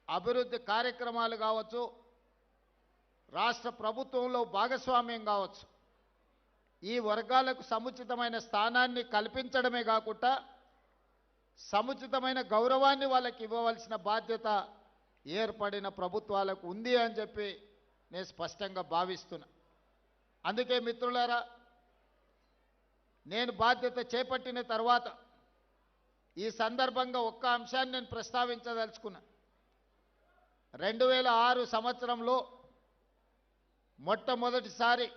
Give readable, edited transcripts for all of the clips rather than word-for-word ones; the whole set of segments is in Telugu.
అభివృద్ధి కార్యక్రమాలు కావచ్చు, రాష్ట్ర ప్రభుత్వంలో భాగస్వామ్యం కావచ్చు, ఈ వర్గాలకు సముచితమైన స్థానాన్ని కల్పించడమే కాకుండా సముచితమైన గౌరవాన్ని వాళ్ళకి ఇవ్వవలసిన బాధ్యత ఏర్పడిన ప్రభుత్వాలకు ఉంది అని చెప్పి నేను స్పష్టంగా భావిస్తున్నా. అందుకే మిత్రులారా, నేను బాధ్యత చేపట్టిన తర్వాత ఈ సందర్భంగా ఒక్క అంశాన్ని నేను ప్రస్తావించదలుచుకున్నా. 2006 సంవత్సరంలో మొట్టమొదటిసారి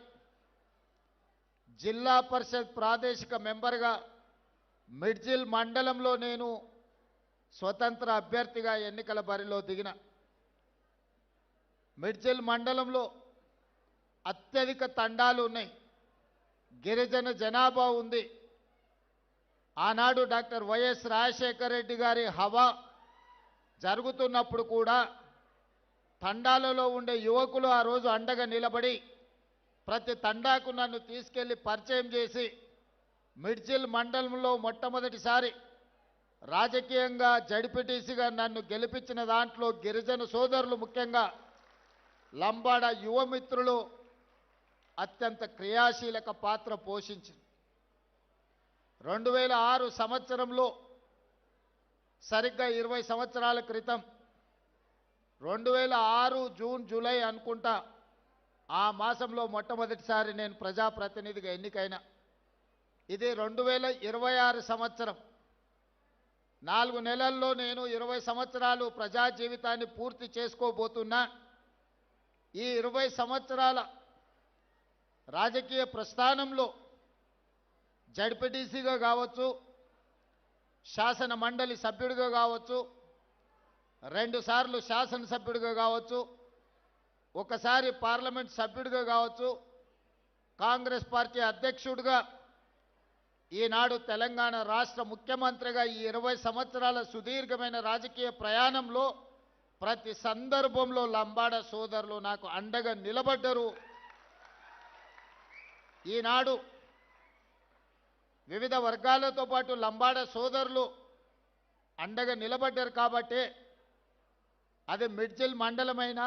జిల్లా పరిషత్ ప్రాదేశిక మెంబర్గా మిడ్జిల్ మండలంలో నేను స్వతంత్ర అభ్యర్థిగా ఎన్నికల బరిలో దిగిన. మిడ్జిల్ మండలంలో అత్యధిక తండాలు ఉన్నాయి, గిరిజన జనాభా ఉంది. ఆనాడు డాక్టర్ వైఎస్ రాజశేఖర రెడ్డి గారి హవా జరుగుతున్నప్పుడు కూడా తండాలలో ఉండే యువకులు ఆ రోజు అండగా నిలబడి ప్రతి తండాకు నన్ను తీసుకెళ్లి పరిచయం చేసి మిడ్జిల్ మండలంలో మొట్టమొదటిసారి రాజకీయంగా జడ్పీటీసీగా నన్ను గెలిపించిన దాంట్లో గిరిజన సోదరులు, ముఖ్యంగా లంబాడ యువమిత్రులు అత్యంత క్రియాశీలక పాత్ర పోషించింది. 2006 సంవత్సరంలో సరిగ్గా 20 సంవత్సరాల క్రితం 2006 జూన్ జూలై అనుకుంటా ఆ మాసంలో మొట్టమొదటిసారి నేను ప్రజాప్రతినిధిగా ఎన్నికైనా. ఇది 2026 సంవత్సరం. 4 నెలల్లో నేను 20 సంవత్సరాలు ప్రజా జీవితాన్ని పూర్తి చేసుకోబోతున్నా. ఈ 20 సంవత్సరాల రాజకీయ ప్రస్థానంలో జడ్పీటీసీగా కావచ్చు, శాసన మండలి సభ్యుడిగా కావచ్చు, 2 సార్లు శాసనసభ్యుడిగా కావచ్చు, ఒకసారి పార్లమెంట్ సభ్యుడిగా కావచ్చు, కాంగ్రెస్ పార్టీ అధ్యక్షుడిగా, ఈనాడు తెలంగాణ రాష్ట్ర ముఖ్యమంత్రిగా ఈ 20 సంవత్సరాల సుదీర్ఘమైన రాజకీయ ప్రయాణంలో ప్రతి సందర్భంలో లంబాడ సోదరులు నాకు అండగా నిలబడ్డరు. ఈనాడు వివిధ వర్గాలతో పాటు లంబాడ సోదరులు అండగా నిలబడ్డారు కాబట్టి అది మిడ్జిల్ మండలమైనా,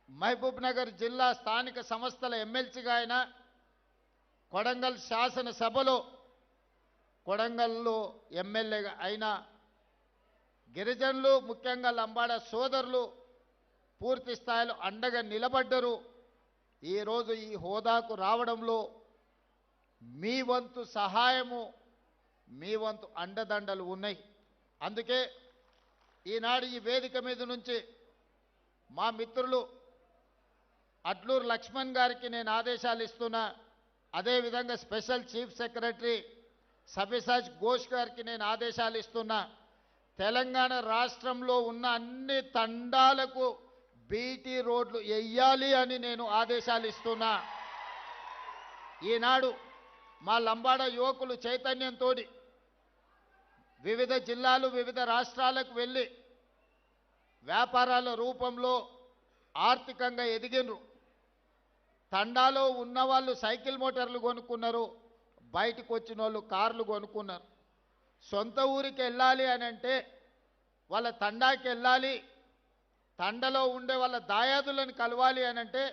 మహబూబ్ నగర్ జిల్లా స్థానిక సంస్థల ఎమ్మెల్సీగా అయినా, కొడంగల్ శాసనసభలో కొడంగల్లో ఎమ్మెల్యేగా అయినా గిరిజనులు, ముఖ్యంగా లంబాడ సోదరులు పూర్తి స్థాయిలో అండగా నిలబడ్డరు. ఈరోజు ఈ హోదాకు రావడంలో మీ వంతు సహాయము, మీ వంతు అండదండలు ఉన్నాయి. అందుకే ఈనాడు ఈ వేదిక మీద నుంచి మా మిత్రులు అడ్లూరు లక్ష్మణ్ గారికి నేను ఆదేశాలు ఇస్తున్నా. అదేవిధంగా స్పెషల్ చీఫ్ సెక్రటరీ సవ్యసాచ్ ఘోష్ గారికి నేను ఆదేశాలు ఇస్తున్నా. తెలంగాణ రాష్ట్రంలో ఉన్న అన్ని తండాలకు బీటీ రోడ్లు వెయ్యాలి అని నేను ఆదేశాలు ఇస్తున్నా. ఈనాడు మా లంబాడ యువకులు చైతన్యంతో వివిధ జిల్లాలు, వివిధ రాష్ట్రాలకు వెళ్ళి వ్యాపారాల రూపంలో ఆర్థికంగా ఎదిగినరు. తండాలో ఉన్నవాళ్ళు సైకిల్ మోటార్లు కొనుక్కున్నారు, బయటకు వచ్చిన వాళ్ళు కార్లు కొనుక్కున్నారు. సొంత ఊరికి వెళ్ళాలి అని అంటే, వాళ్ళ తండాకి వెళ్ళాలి, తండలో ఉండే వాళ్ళ దాయాదులను కలవాలి అని అంటే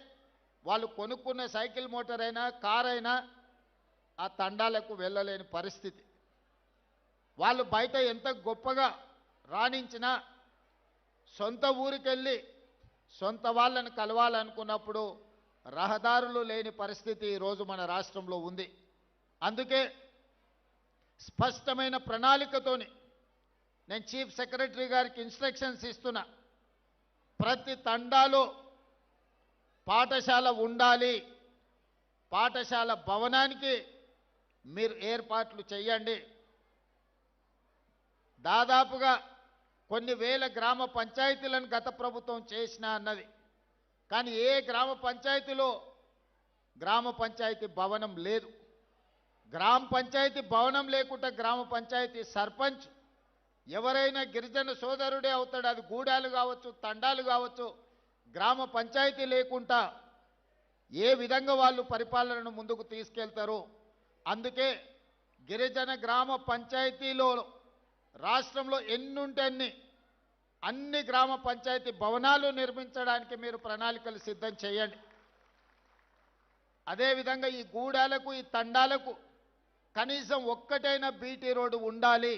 వాళ్ళు కొనుక్కున్న సైకిల్ మోటార్ అయినా కార్ అయినా ఆ తండాలకు వెళ్ళలేని పరిస్థితి. వాళ్ళు బయట ఎంత గొప్పగా రాణించినా సొంత ఊరికెళ్ళి సొంత వాళ్ళని కలవాలనుకున్నప్పుడు రహదారులు లేని పరిస్థితి ఈరోజు మన రాష్ట్రంలో ఉంది. అందుకే స్పష్టమైన ప్రణాళికతోని నేను చీఫ్ సెక్రటరీ గారికి ఇన్స్ట్రక్షన్స్ ఇస్తున్నా. ప్రతి తండాలో పాఠశాల ఉండాలి, పాఠశాల భవనానికి మీరు ఏర్పాట్లు చేయండి. దాదాపుగా కొన్ని వేల గ్రామ పంచాయతీలను గత ప్రభుత్వం చేసినా అన్నది, కానీ ఏ గ్రామ పంచాయతీలో గ్రామ పంచాయతీ భవనం లేదు. గ్రామ పంచాయతీ భవనం లేకుండా గ్రామ పంచాయతీ సర్పంచ్ ఎవరైనా గిరిజన సోదరుడే అవుతాడు. అది గూడాలు కావచ్చు, తండాలు కావచ్చు. గ్రామ పంచాయతీ లేకుండా ఏ విధంగా వాళ్ళు పరిపాలనను ముందుకు తీసుకెళ్తారు? అందుకే గిరిజన గ్రామ పంచాయతీలో రాష్ట్రంలో ఎన్నుంటే అన్ని అన్ని గ్రామ పంచాయతీ భవనాలు నిర్మించడానికి మీరు ప్రణాళికలు సిద్ధం చేయండి. అదేవిధంగా ఈ గూడాలకు ఈ తండాలకు కనీసం ఒక్కటైనా బీటీ రోడ్డు ఉండాలి.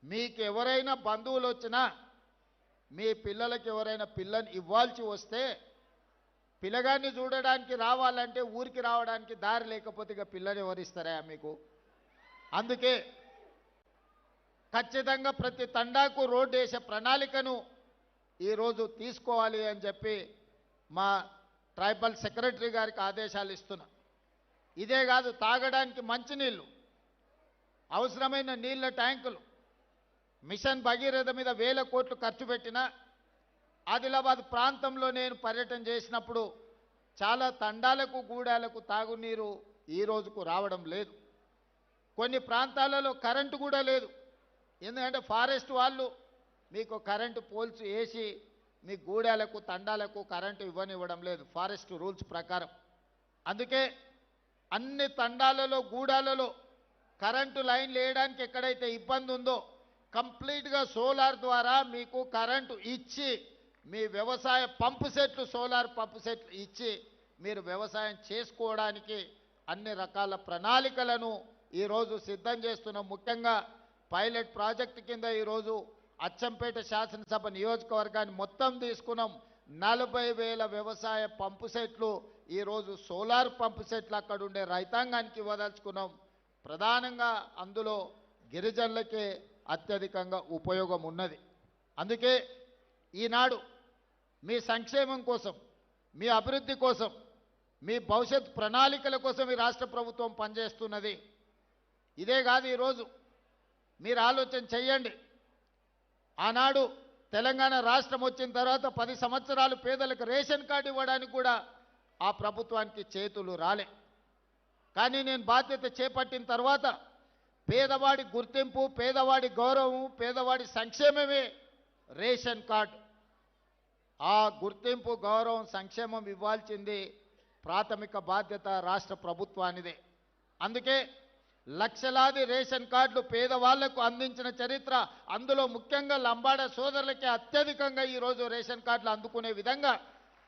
మీకు ఎవరైనా బంధువులు వచ్చినా మీ పిల్లలకి ఎవరైనా పిల్లని ఇవ్వాల్సి వస్తే పిల్లగాన్ని చూడడానికి రావాలంటే ఊరికి రావడానికి దారి లేకపోతే ఇక పిల్లని ఎవరిస్తారా మీకు? అందుకే ఖచ్చితంగా ప్రతి తండాకు రోడ్డు వేసే ప్రణాళికను ఈరోజు తీసుకోవాలి అని చెప్పి మా ట్రైబల్ సెక్రటరీ గారికి ఆదేశాలు ఇస్తున్నా. ఇదే కాదు, తాగడానికి మంచినీళ్ళు, అవసరమైన నీళ్ళ ట్యాంకులు, మిషన్ భగీరథ మీద 1000 కోట్లు ఖర్చు పెట్టిన ఆదిలాబాద్ ప్రాంతంలో నేను పర్యటన చేసినప్పుడు చాలా తండాలకు గూడాలకు తాగునీరు ఈ రోజుకు రావడం లేదు. కొన్ని ప్రాంతాలలో కరెంటు కూడా లేదు. ఎందుకంటే ఫారెస్ట్ వాళ్ళు మీకు కరెంటు పోల్స్ వేసి మీ గూడాలకు తండాలకు కరెంటు ఇవ్వనివ్వడం లేదు ఫారెస్ట్ రూల్స్ ప్రకారం. అందుకే అన్ని తండాలలో గూడాలలో కరెంటు లైన్లు వేయడానికి ఎక్కడైతే ఇబ్బంది ఉందో కంప్లీట్గా సోలార్ ద్వారా మీకు కరెంటు ఇచ్చి మీ వ్యవసాయ పంపు సెట్లు, సోలార్ పంపు సెట్లు ఇచ్చి మీరు వ్యవసాయం చేసుకోవడానికి అన్ని రకాల ప్రణాళికలను ఈరోజు సిద్ధం చేస్తున్నాం. ముఖ్యంగా పైలట్ ప్రాజెక్టు కింద ఈరోజు అచ్చంపేట శాసనసభ నియోజకవర్గాన్ని మొత్తం తీసుకున్నాం. 40,000 వ్యవసాయ పంపు సెట్లు ఈరోజు సోలార్ పంపు సెట్లు అక్కడ ఉండే రైతాంగానికి ఇవ్వదలుచుకున్నాం. ప్రధానంగా అందులో గిరిజనులకే అత్యధికంగా ఉపయోగం ఉన్నది. అందుకే ఈనాడు మీ సంక్షేమం కోసం, మీ అభివృద్ధి కోసం, మీ భవిష్యత్ ప్రణాళికల కోసం ఈ రాష్ట్ర ప్రభుత్వం పనిచేస్తున్నది. ఇదే కాదు, ఈరోజు మీరు ఆలోచన చెయ్యండి. ఆనాడు తెలంగాణ రాష్ట్రం వచ్చిన తర్వాత 10 సంవత్సరాలు పేదలకు రేషన్ కార్డు ఇవ్వడానికి కూడా ఆ ప్రభుత్వానికి చేతులు రాలే. కానీ నేను బాధ్యత చేపట్టిన తర్వాత పేదవాడి గుర్తింపు, పేదవాడి గౌరవం, పేదవాడి సంక్షేమమే రేషన్ కార్డు. ఆ గుర్తింపు, గౌరవం, సంక్షేమం ఇవ్వాల్సింది ప్రాథమిక బాధ్యత రాష్ట్ర ప్రభుత్వానిదే. అందుకే లక్షలాది రేషన్ కార్డులు పేదవాళ్లకు అందించిన చరిత్ర, అందులో ముఖ్యంగా లంబాడ సోదరులకి అత్యధికంగా ఈరోజు రేషన్ కార్డులు అందుకునే విధంగా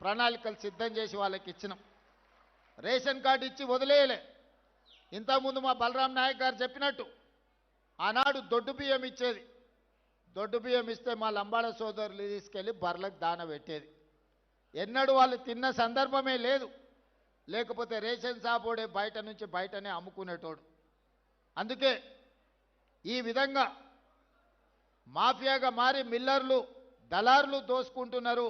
ప్రణాళికలు సిద్ధం చేసి వాళ్ళకి ఇచ్చినాం. రేషన్ కార్డు ఇచ్చి వదిలేయలే. ఇంతకుముందు మా బలరాం నాయక్ గారు చెప్పినట్టు ఆనాడు దొడ్డు బియ్యం ఇచ్చేది. దొడ్డు బియ్యం ఇస్తే మా లంబాడ సోదరులు తీసుకెళ్ళి బర్లకు దాన పెట్టేది. ఎన్నడూ వాళ్ళు తిన్న సందర్భమే లేదు. లేకపోతే రేషన్ షాపోడే బయట నుంచి బయటనే అమ్ముకునేటోడు. అందుకే ఈ విధంగా మాఫియాగా మారి మిల్లర్లు, దళారులు దోసుకుంటున్నారు.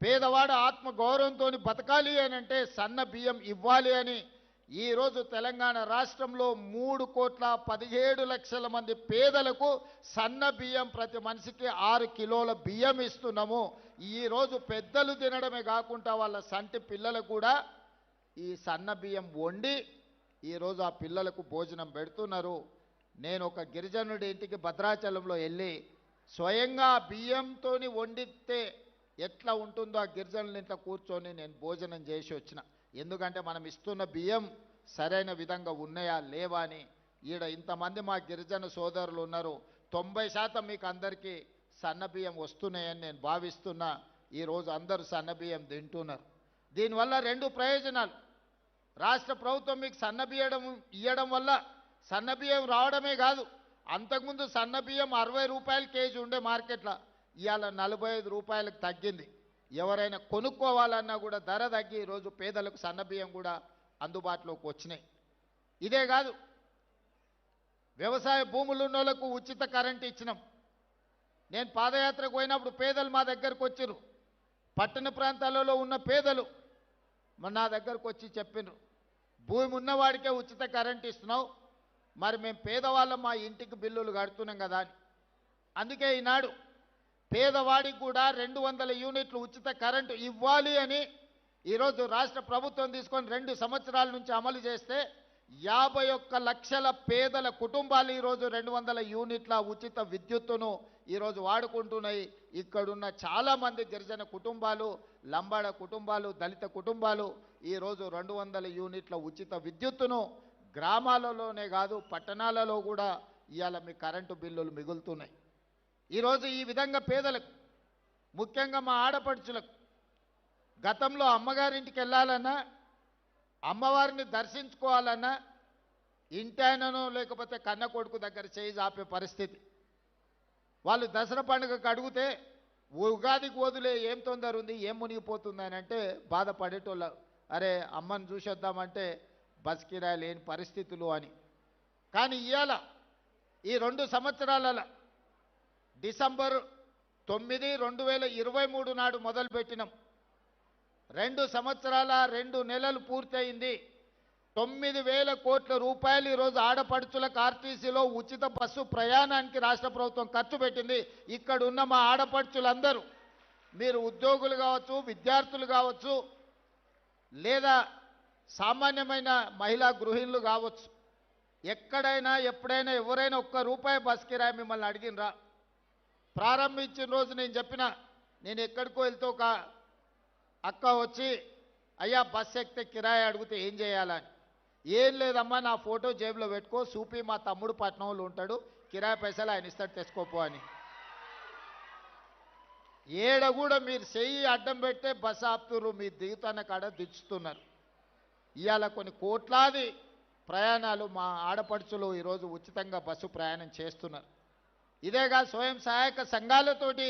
పేదవాడు ఆత్మ గౌరవంతో బతకాలి అని అంటే సన్న బియ్యం ఇవ్వాలి అని ఈరోజు తెలంగాణ రాష్ట్రంలో 3,17,00,000 మంది పేదలకు సన్న బియ్యం ప్రతి మనిషికి 6 కిలోల బియ్యం ఇస్తున్నాము. ఈరోజు పెద్దలు తినడమే కాకుండా వాళ్ళ సంటి పిల్లలకు కూడా ఈ సన్న బియ్యం వండి ఈరోజు ఆ పిల్లలకు భోజనం పెడుతున్నారు. నేను ఒక గిరిజనుడి ఇంటికి భద్రాచలంలో వెళ్ళి స్వయంగా బియ్యంతో వండితే ఎట్లా ఉంటుందో ఆ గిరిజనుల ఇంట్లో కూర్చొని నేను భోజనం చేసి వచ్చిన. ఎందుకంటే మనం ఇస్తున్న బియ్యం సరైన విధంగా ఉన్నాయా లేవా అని. ఈడ ఇంతమంది మా గిరిజన సోదరులు ఉన్నారు, 90% మీకు అందరికీ సన్న బియ్యం వస్తున్నాయని నేను భావిస్తున్నా. ఈరోజు అందరూ సన్న బియ్యం తింటున్నారు. దీనివల్ల 2 ప్రయోజనాలు. రాష్ట్ర ప్రభుత్వం మీకు సన్న బియ్యం ఇవ్వడం వల్ల సన్న బియ్యం రావడమే కాదు, అంతకుముందు సన్న బియ్యం 60 రూపాయలు కేజీ ఉండే మార్కెట్లో, ఇవాళ 45 రూపాయలకు తగ్గింది. ఎవరైనా కొనుక్కోవాలన్నా కూడా ధర తగ్గి ఈరోజు పేదలకు సన్న బియ్యం కూడా అందుబాటులోకి వచ్చినాయి. ఇదే కాదు, వ్యవసాయ భూములు ఉన్న వాళ్ళకు ఉచిత కరెంట్ ఇచ్చినాం. నేను పాదయాత్రకు పోయినప్పుడు పేదలు మా దగ్గరకు వచ్చారు. పట్టణ ప్రాంతాలలో ఉన్న పేదలు నా దగ్గరకు వచ్చి చెప్పినారు, భూమి ఉన్నవాడికే ఉచిత కరెంట్ ఇస్తున్నావు, మరి మేము పేదవాళ్ళం మా ఇంటికి బిల్లులు కడుతున్నాం కదా అని. అందుకే ఈనాడు పేదవాడికి కూడా 200 యూనిట్లు ఉచిత కరెంటు ఇవ్వాలి అని ఈరోజు రాష్ట్ర ప్రభుత్వం తీసుకొని 2 సంవత్సరాల నుంచి అమలు చేస్తే 51 లక్షల పేదల కుటుంబాలు ఈరోజు 200 యూనిట్ల ఉచిత విద్యుత్తును ఈరోజు వాడుకుంటున్నాయి. ఇక్కడున్న చాలామంది గిరిజన కుటుంబాలు, లంబాడ కుటుంబాలు, దళిత కుటుంబాలు ఈరోజు 200 యూనిట్ల ఉచిత విద్యుత్తును గ్రామాలలోనే కాదు పట్టణాలలో కూడా ఇవాళ మీ కరెంటు బిల్లులు మిగులుతున్నాయి. ఈరోజు ఈ విధంగా పేదలకు, ముఖ్యంగా మా ఆడపడుచులకు గతంలో అమ్మగారింటికి వెళ్ళాలన్నా, అమ్మవారిని దర్శించుకోవాలన్నా ఇంటాయనను లేకపోతే కన్న కొడుకు దగ్గర చేయి ఆపే పరిస్థితి. వాళ్ళు దసరా పండుగకు అడిగితే ఉగాదికి వదిలే ఏం తొందర ఉంది, ఏం మునిగిపోతుంది అని అంటే బాధపడేటోళ్ళు. అరే అమ్మని చూసొద్దామంటే బస్ కిరాయి లేని పరిస్థితులు అని. కానీ ఇవాళ ఈ 2 సంవత్సరాల డిసెంబర్ 9, 2023 నాడు మొదలుపెట్టినాం. 2 సంవత్సరాల 2 నెలలు పూర్తయింది. 9,000 కోట్ల రూపాయలు ఈరోజు ఆడపడుచులకు ఆర్టీసీలో ఉచిత బస్సు ప్రయాణానికి రాష్ట్ర ప్రభుత్వం ఖర్చు పెట్టింది. ఇక్కడ ఉన్న మా ఆడపడుచులందరూ, మీరు ఉద్యోగులు కావచ్చు, విద్యార్థులు కావచ్చు, లేదా సామాన్యమైన మహిళా గృహిణులు కావచ్చు, ఎక్కడైనా ఎప్పుడైనా ఎవరైనా ₹1 బస్ కిరాయి మిమ్మల్ని అడిగినరా? ప్రారంభించిన రోజు నేను చెప్పిన, నేను ఎక్కడికో వెళ్తే ఒక అక్క వచ్చి అయ్యా బస్ ఎక్కితే కిరాయి అడిగితే ఏం చేయాలని. ఏం లేదమ్మా, నా ఫోటో జేబులో పెట్టుకో, సూపి మా తమ్ముడు పట్నంలో ఉంటాడు, కిరాయి పైసలు ఆయన ఇస్తాడు తెచ్చుకోపో అని. ఏడ కూడా మీరు చెయ్యి అడ్డం పెట్టే బస్సు ఆపుతున్నారు, మీరు దిగుతున్న కాడ దించుతున్నారు. ఇవాళ కొన్ని కోట్లాది ప్రయాణాలు మా ఆడపడుచులు ఈరోజు ఉచితంగా బస్సు ప్రయాణం చేస్తున్నారు. ఇదేగా స్వయం సహాయక సంఘాలతోటి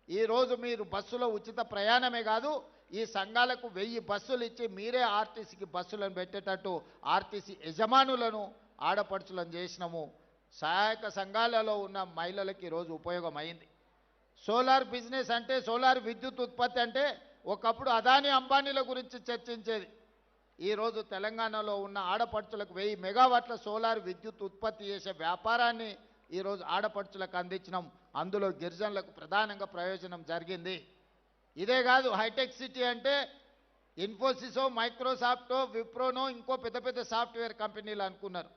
ఈరోజు మీరు బస్సులో ఉచిత ప్రయాణమే కాదు, ఈ సంఘాలకు 1000 బస్సులు ఇచ్చి మీరే ఆర్టీసీకి బస్సులను పెట్టేటట్టు ఆర్టీసీ యజమానులను ఆడపడుచులను చేసినాము. సహాయక సంఘాలలో ఉన్న మహిళలకు ఈరోజు ఉపయోగం అయింది. సోలార్ బిజినెస్ అంటే, సోలార్ విద్యుత్ ఉత్పత్తి అంటే ఒకప్పుడు అదానీ అంబానీల గురించి చర్చించేది. ఈరోజు తెలంగాణలో ఉన్న ఆడపడుచులకు 1000 మెగావాట్ల సోలార్ విద్యుత్ ఉత్పత్తి చేసే వ్యాపారాన్ని ఈరోజు ఆడపడుచులకు అందించినాం. అందులో గిరిజనులకు ప్రధానంగా ప్రయోజనం జరిగింది. ఇదే కాదు, హైటెక్ సిటీ అంటే ఇన్ఫోసిసో, మైక్రోసాఫ్టో, విప్రోనో ఇంకో పెద్ద పెద్ద సాఫ్ట్వేర్ కంపెనీలు అనుకున్నారు.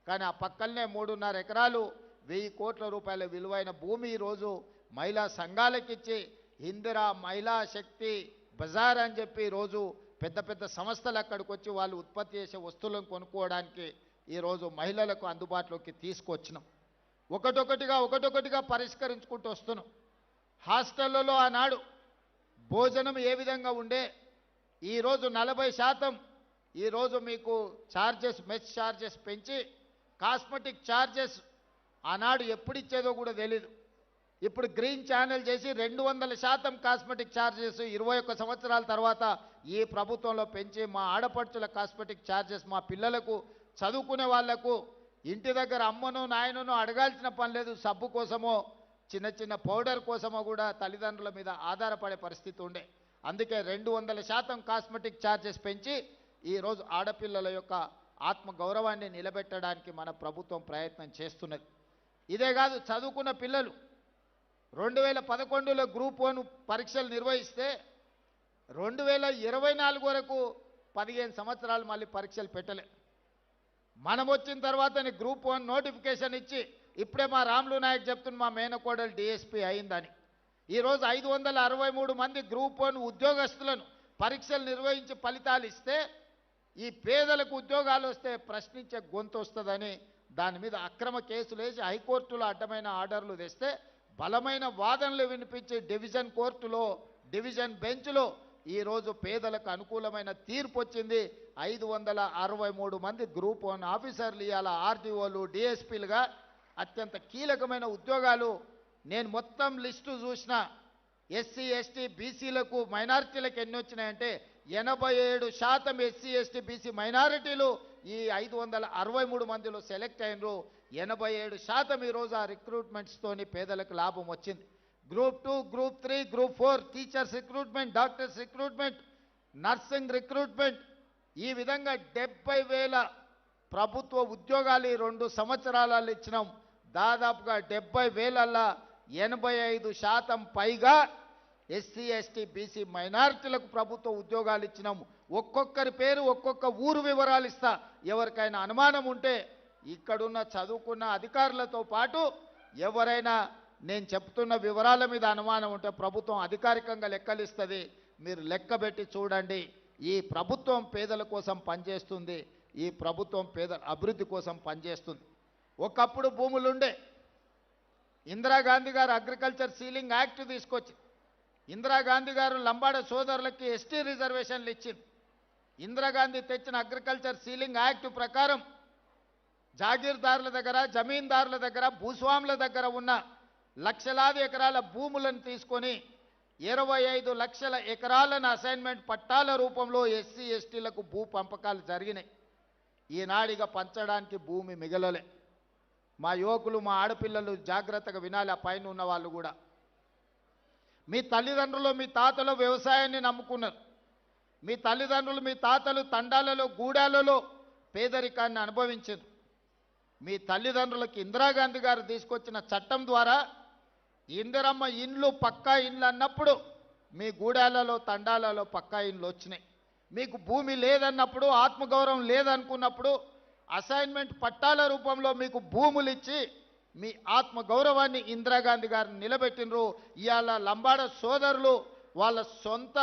కానీ ఆ పక్కనే 3.5 ఎకరాలు 1000 కోట్ల రూపాయల విలువైన భూమి ఈరోజు మహిళా సంఘాలకు ఇచ్చి ఇందిరా మహిళా శక్తి బజార్ అని చెప్పి ఈరోజు పెద్ద పెద్ద సంస్థలు అక్కడికి వచ్చి వాళ్ళు ఉత్పత్తి చేసే వస్తువులను కొనుక్కోవడానికి ఈరోజు మహిళలకు అందుబాటులోకి తీసుకొచ్చినాం. ఒకటొకటిగా పరిష్కరించుకుంటూ వస్తున్నాం. హాస్టళ్లలో ఆనాడు భోజనం ఏ విధంగా ఉండే, ఈరోజు 40% ఈరోజు మీకు ఛార్జెస్, మెస్ ఛార్జెస్ పెంచి కాస్మెటిక్ ఛార్జెస్ ఆనాడు ఎప్పుడు ఇచ్చేదో కూడా తెలీదు. ఇప్పుడు గ్రీన్ ఛానల్ చేసి 200% కాస్మెటిక్ ఛార్జెస్ 21 సంవత్సరాల తర్వాత ఈ ప్రభుత్వంలో పెంచి మా ఆడపడుచుల కాస్మెటిక్ ఛార్జెస్, మా పిల్లలకు చదువుకునే వాళ్లకు ఇంటి దగ్గర అమ్మను నాయనను అడగాల్సిన పని లేదు. సబ్బు కోసమో చిన్న చిన్న పౌడర్ కోసమో కూడా తల్లిదండ్రుల మీద ఆధారపడే పరిస్థితి ఉండే. అందుకే 200% కాస్మెటిక్ ఛార్జెస్ పెంచి ఈరోజు ఆడపిల్లల యొక్క ఆత్మ గౌరవాన్ని నిలబెట్టడానికి మన ప్రభుత్వం ప్రయత్నం చేస్తున్నది. ఇదే కాదు, చదువుకున్న పిల్లలు 2011లో గ్రూప్ 1 పరీక్షలు నిర్వహిస్తే 2024 వరకు 15 సంవత్సరాలు మళ్ళీ పరీక్షలు పెట్టలే. మనం వచ్చిన తర్వాతనే గ్రూప్ 1 నోటిఫికేషన్ ఇచ్చి, ఇప్పుడే మా రాములు నాయక్ చెప్తున్న మా మేనకోడలు డిఎస్పీ అయిందని. ఈరోజు 563 మంది గ్రూప్ 1 ఉద్యోగస్తులను పరీక్షలు నిర్వహించి ఫలితాలు ఇస్తే, ఈ పేదలకు ఉద్యోగాలు వస్తే ప్రశ్నించే గొంతు వస్తుందని దాని మీద అక్రమ కేసులు వేసి హైకోర్టులో అడ్డమైన ఆర్డర్లు తెస్తే బలమైన వాదనలు వినిపించి డివిజన్ కోర్టులో, డివిజన్ బెంచ్లో ఈరోజు పేదలకు అనుకూలమైన తీర్పు వచ్చింది. 563 మంది గ్రూప్ 1 ఆఫీసర్లు ఇవాళ ఆర్డీఓలు, డిఎస్పీలుగా అత్యంత కీలకమైన ఉద్యోగాలు. నేను మొత్తం లిస్టు చూసిన, ఎస్సీ ఎస్టీ బీసీలకు మైనారిటీలకు ఎన్ని వచ్చినాయంటే 87% ఎస్సీ ఎస్టీ బీసీ మైనారిటీలు ఈ 563 మందిలో సెలెక్ట్ అయినరు. 87% ఈరోజు ఆ రిక్రూట్మెంట్స్తోని పేదలకు లాభం వచ్చింది. Group 2, group 3, group 4 teachers recruitment, doctors recruitment, nursing recruitment, ఈ విధంగా 70,000 ప్రభుత్వ ఉద్యోగాలు ఈ 2 సంవత్సరాలలో ఇచ్చినాం. దాదాపుగా 70,000ల్లో 85% పైగా ఎస్సీ ఎస్టీ బీసీ మైనారిటీలకు ప్రభుత్వ ఉద్యోగాలు ఇచ్చినాము. ఒక్కొక్కరి పేరు, ఒక్కొక్క ఊరు వివరాలు ఇస్తా. ఎవరికైనా అనుమానం ఉంటే ఇక్కడున్న చదువుకున్న అధికారులతో పాటు ఎవరైనా నేను చెప్తున్న వివరాల మీద అనుమానం ఉంటే ప్రభుత్వం అధికారికంగా లెక్కలిస్తుంది. మీరు లెక్కబెట్టి చూడండి. ఈ ప్రభుత్వం పేదల కోసం పనిచేస్తుంది. ఈ ప్రభుత్వం పేదల అభివృద్ధి కోసం పనిచేస్తుంది. ఒకప్పుడు భూములుండే, ఇందిరాగాంధీ గారు అగ్రికల్చర్ సీలింగ్ యాక్ట్ తీసుకొచ్చి ఇందిరాగాంధీ గారు లంబాడ సోదరులకి ఎస్టీ రిజర్వేషన్లు ఇచ్చింది. ఇందిరాగాంధీ తెచ్చిన అగ్రికల్చర్ సీలింగ్ యాక్ట్ ప్రకారం జాగీర్దారుల దగ్గర, జమీందారుల దగ్గర, భూస్వాముల దగ్గర ఉన్న లక్షలాది ఎకరాల భూములను తీసుకొని 25 లక్షల ఎకరాలను అసైన్మెంట్ పట్టాల రూపంలో ఎస్సీ ఎస్టీలకు భూ పంపకాలు జరిగినాయి. ఈనాడిగా పంచడానికి భూమి మిగలలే. మా యువకులు, మా ఆడపిల్లలు జాగ్రత్తగా వినాలి. ఆ పైన ఉన్న వాళ్ళు కూడా, మీ తల్లిదండ్రులు, మీ తాతలు వ్యవసాయాన్ని నమ్ముకున్నారు. మీ తల్లిదండ్రులు, మీ తాతలు తండాలలో, గూడాలలో పేదరికాన్ని అనుభవించారు. మీ తల్లిదండ్రులకు ఇందిరాగాంధీ గారు తీసుకొచ్చిన చట్టం ద్వారా ఇందిరమ్మ ఇండ్లు, పక్కా ఇండ్లు అన్నప్పుడు మీ గూడాలలో, తండాలలో పక్కా ఇండ్లు వచ్చినాయి. మీకు భూమి లేదన్నప్పుడు, ఆత్మగౌరవం లేదనుకున్నప్పుడు అసైన్మెంట్ పట్టాల రూపంలో మీకు భూములు ఇచ్చి మీ ఆత్మగౌరవాన్ని ఇందిరాగాంధీ గారిని నిలబెట్టినరు. ఇవాళ లంబాడ సోదరులు వాళ్ళ సొంత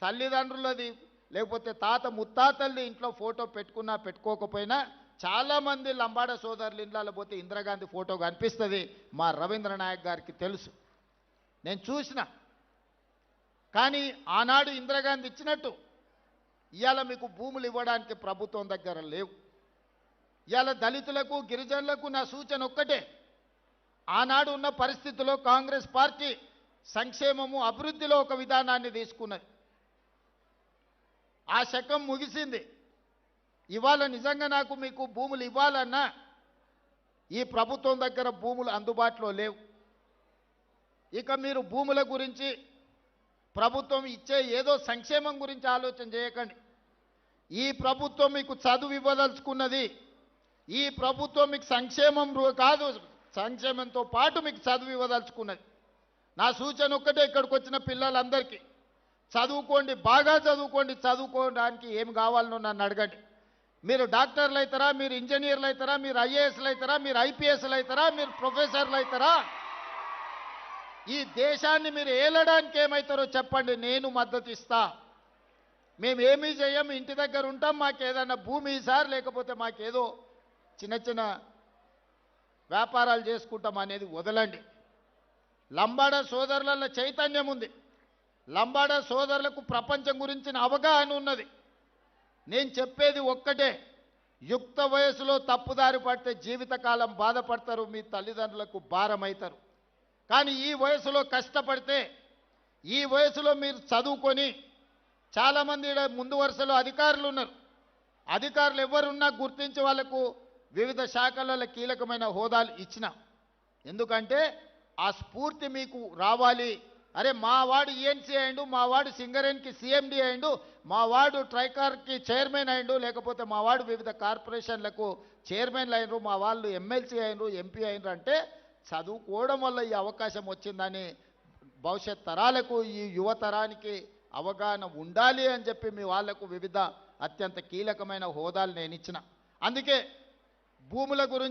తల్లిదండ్రులది లేకపోతే తాత ముత్తాతల్ని ఇంట్లో ఫోటో పెట్టుకున్నా పెట్టుకోకపోయినా చాలామంది లంబాడ సోదరులు ఇండ్లలో పోతే ఇందిరాగాంధీ ఫోటో కనిపిస్తుంది. మా రవీంద్ర నాయక్ గారికి తెలుసు, నేను చూసిన. కానీ ఆనాడు ఇందిరాగాంధీ ఇచ్చినట్టు ఇవాళ మీకు భూములు ఇవ్వడానికి ప్రభుత్వం దగ్గర లేవు. ఇవాళ దళితులకు, గిరిజనులకు నా సూచన ఒక్కటే, ఆనాడు ఉన్న పరిస్థితుల్లో కాంగ్రెస్ పార్టీ సంక్షేమము, అభివృద్ధిలో ఒక విధానాన్ని తీసుకున్నది. ఆ శకం ముగిసింది. ఇవాళ నిజంగా నాకు మీకు భూములు ఇవ్వాలన్నా ఈ ప్రభుత్వం దగ్గర భూములు అందుబాటులో లేవు. ఇక మీరు భూముల గురించి, ప్రభుత్వం ఇచ్చే ఏదో సంక్షేమం గురించి ఆలోచన చేయకండి. ఈ ప్రభుత్వం మీకు చదువు ఇవ్వదలుచుకున్నది. ఈ ప్రభుత్వం మీకు సంక్షేమం కాదు, సంక్షేమంతో పాటు మీకు చదువు ఇవ్వదలుచుకున్నది. నా సూచన ఒక్కటే, ఇక్కడికి వచ్చిన పిల్లలందరికీ చదువుకోండి, బాగా చదువుకోండి. చదువుకోవడానికి ఏం కావాలనో నన్ను అడగండి. మీరు డాక్టర్లు అవుతారా, మీరు ఇంజనీర్లు అవుతారా, మీరు ఐఏఎస్లు అవుతారా, మీరు ఐపీఎస్లు అవుతారా, మీరు ప్రొఫెసర్లు అవుతారా, ఈ దేశాన్ని మీరు ఏలడానికి ఏమవుతారో చెప్పండి, నేను మద్దతు ఇస్తా. మేమేమీ చేయం, ఇంటి దగ్గర ఉంటాం, మాకేదన్నా భూమి సార్, లేకపోతే మాకేదో చిన్న చిన్న వ్యాపారాలు చేసుకుంటాం అనేది వదలండి. లంబాడ సోదరుల చైతన్యం ఉంది. లంబాడ సోదరులకు ప్రపంచం గురించిన అవగాహన ఉన్నది. నేను చెప్పేది ఒక్కటే, యుక్త వయసులో తప్పుదారి పడితే జీవితకాలం బాధపడతారు, మీ తల్లిదండ్రులకు భారం అవుతారు. కానీ ఈ వయసులో కష్టపడితే, ఈ వయసులో మీరు చదువుకొని, చాలామంది ముందు వరుసలో అధికారులు ఉన్నారు. అధికారులు ఎవరున్నా గుర్తించి వాళ్లకు వివిధ శాఖలలో కీలకమైన హోదాలు ఇచ్చిన. ఎందుకంటే ఆ స్ఫూర్తి మీకు రావాలి. అరే మా వాడు ఈఎన్సీ అయిండు, మా వాడు సింగరేణికి సిఎండి అయిండు, మా వాడు ట్రైకార్కి చైర్మన్ అయిండు, లేకపోతే మా వాడు వివిధ కార్పొరేషన్లకు చైర్మన్లు అయినరు, మా వాళ్ళు ఎమ్మెల్సీ అయినరు, ఎంపీ అయినరు అంటే చదువుకోవడం వల్ల ఈ అవకాశం వచ్చిందని భవిష్యత్ తరాలకు, ఈ యువతరానికి అవగాహన ఉండాలి అని చెప్పి మీ వాళ్లకు వివిధ అత్యంత కీలకమైన హోదాలు నేను ఇచ్చిన. అందుకే భూముల గురించి